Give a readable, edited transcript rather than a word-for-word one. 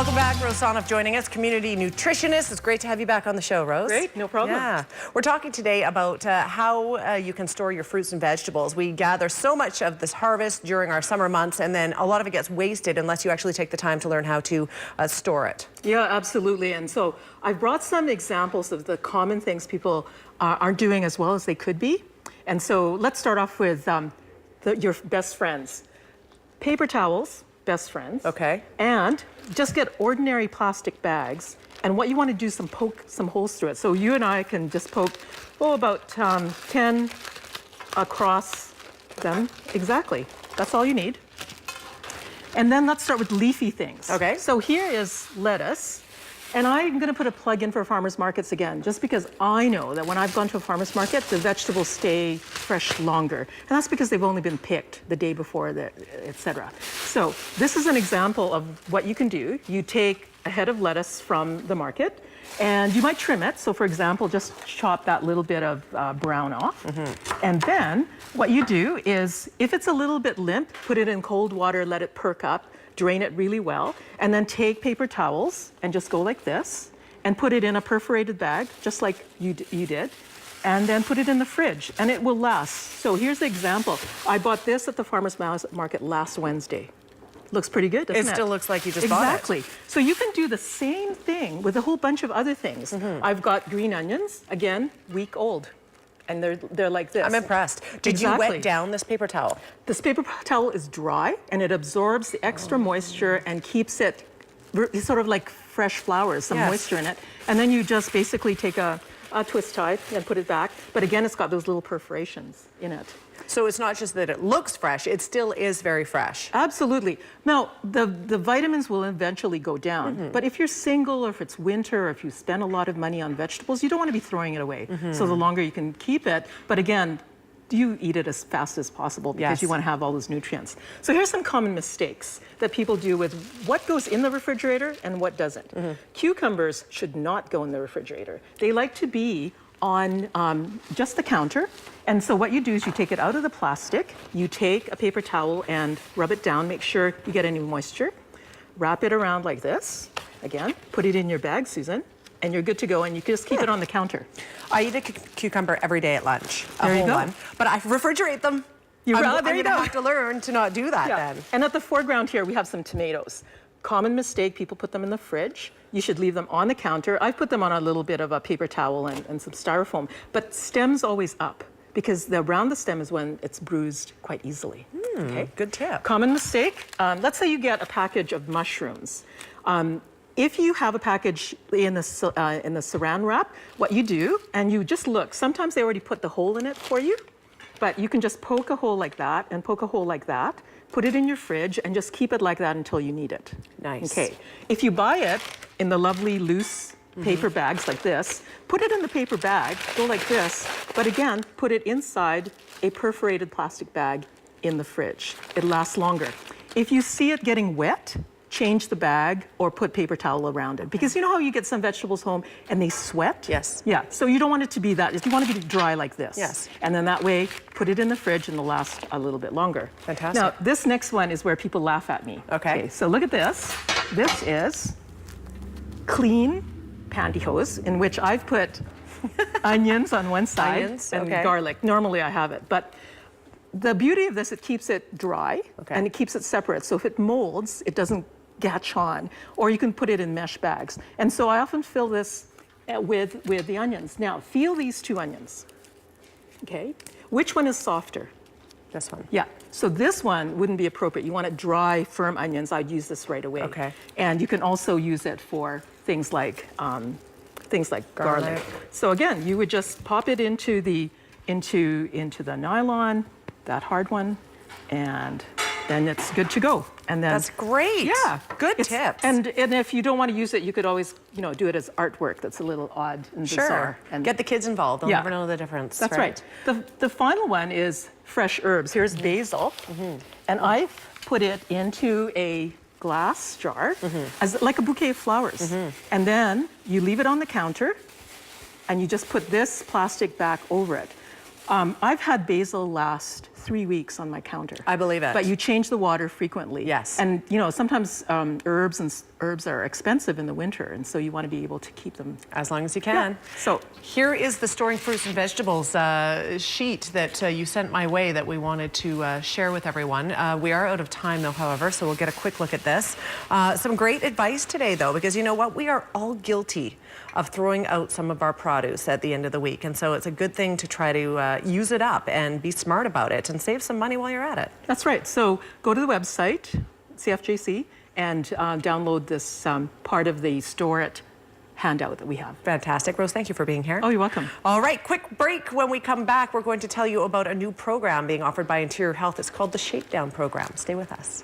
Welcome back, Rose Soneff joining us, community nutritionist. It's great to have you back on the show, Rose. Great, no problem. Yeah, we're talking today about how you can store your fruits and vegetables. We gather so much of this harvest during our summer months, and then a lot of it gets wasted unless you actually take the time to learn how to store it. Yeah, absolutely. And so I've brought some examples of the common things people aren't doing as well as they could be. And so let's start off with your best friends. Paper towels, best friends. Okay. And just get ordinary plastic bags. And what you want to do is poke some holes through it. So you and I can just poke, about 10 across them. Exactly. That's all you need. And then let's start with leafy things. Okay. So here is lettuce. And I'm going to put a plug in for farmers markets again, just because I know that when I've gone to a farmers market, the vegetables stay fresh longer. And that's because they've only been picked the day before, et cetera. So this is an example of what you can do. You take a head of lettuce from the market, and you might trim it. So for example, just chop that little bit of brown off. Mm-hmm. And then what you do is, if it's a little bit limp, put it in cold water, let it perk up. Drain it really well, and then take paper towels and just go like this and put it in a perforated bag, just like you did, and then put it in the fridge, and it will last. So here's the example. I bought this at the farmer's market last Wednesday. Looks pretty good, doesn't it? It still looks like you just bought it. Exactly. So you can do the same thing with a whole bunch of other things. Mm-hmm. I've got green onions, again, week old. And they're like this. I'm impressed. Did you wet down this paper towel? This paper towel is dry, and it absorbs the extra moisture and keeps it sort of like fresh flowers, some moisture in it. And then you just basically take a twist tie and put it back. But again, it's got those little perforations in it. So it's not just that it looks fresh, it still is very fresh. Absolutely. Now, the vitamins will eventually go down. Mm-hmm. But if you're single, or if it's winter, or if you spend a lot of money on vegetables, you don't want to be throwing it away. Mm-hmm. So the longer you can keep it. But again, you eat it as fast as possible because you want to have all those nutrients. So here's some common mistakes that people do with what goes in the refrigerator and what doesn't. Mm-hmm. Cucumbers should not go in the refrigerator. They like to be on just the counter. And so what you do is you take it out of the plastic, you take a paper towel and rub it down, make sure you get any moisture, wrap it around like this, again, put it in your bag, Susan, and you're good to go, and you can just keep it on the counter. I eat a cucumber every day at lunch, there you go. One, but I refrigerate them. I'm going to have to learn to not do that then. And at the foreground here, we have some tomatoes. Common mistake, people put them in the fridge. You should leave them on the counter. I've put them on a little bit of a paper towel and some styrofoam, but stem's always up, because around the stem is when it's bruised quite easily. Okay? Good tip. Common mistake, let's say you get a package of mushrooms. If you have a package in the saran wrap, what you do, and you just look, sometimes they already put the hole in it for you, but you can just poke a hole like that and poke a hole like that, put it in your fridge, and just keep it like that until you need it. Nice. Okay. If you buy it in the lovely loose paper bags like this, put it in the paper bag, go like this, but again, put it inside a perforated plastic bag in the fridge. It lasts longer. If you see it getting wet, change the bag or put paper towel around it. Because you know how you get some vegetables home and they sweat? Yes. Yeah, so you don't want it to be that. You want it to be dry like this. Yes. And then that way, put it in the fridge and it'll last a little bit longer. Fantastic. Now, this next one is where people laugh at me. Okay. So look at this. This is clean pantyhose in which I've put onions on one side and garlic. Normally I have it, but the beauty of this, it keeps it dry and it keeps it separate. So if it molds, it doesn't catch on, or you can put it in mesh bags. And so I often fill this with the onions. Now, feel these two onions, okay? Which one is softer? This one. Yeah, so this one wouldn't be appropriate. You want it dry, firm onions. I'd use this right away. Okay. And you can also use it for things like garlic. So again, you would just pop it into the nylon, that hard one, and then it's good to go. And then that's great. Yeah, good tips. And if you don't want to use it, you could always do it as artwork. That's a little odd and bizarre. And get the kids involved. They'll never know the difference. That's right. The final one is fresh herbs. Here's basil, and I've put it into a glass jar as like a bouquet of flowers. And then you leave it on the counter, and you just put this plastic back over it. I've had basil last 3 weeks on my counter. I believe it. But you change the water frequently. Yes. And you know, sometimes herbs are expensive in the winter, and so you want to be able to keep them as long as you can. Yeah. So here is the storing fruits and vegetables sheet that you sent my way that we wanted to share with everyone. We are out of time though, however, so we'll get a quick look at this. Some great advice today though, because you know what? We are all guilty of throwing out some of our produce at the end of the week. And so it's a good thing to try to use it up and be smart about it and save some money while you're at it. that's right. So go to the website, CFJC, and download this part of the Store It handout that we have. Fantastic. Rose, thank you for being here. Oh, you're welcome. All right, quick break. When we come back, we're going to tell you about a new program being offered by Interior Health. It's called the Shakedown Program. Stay with us.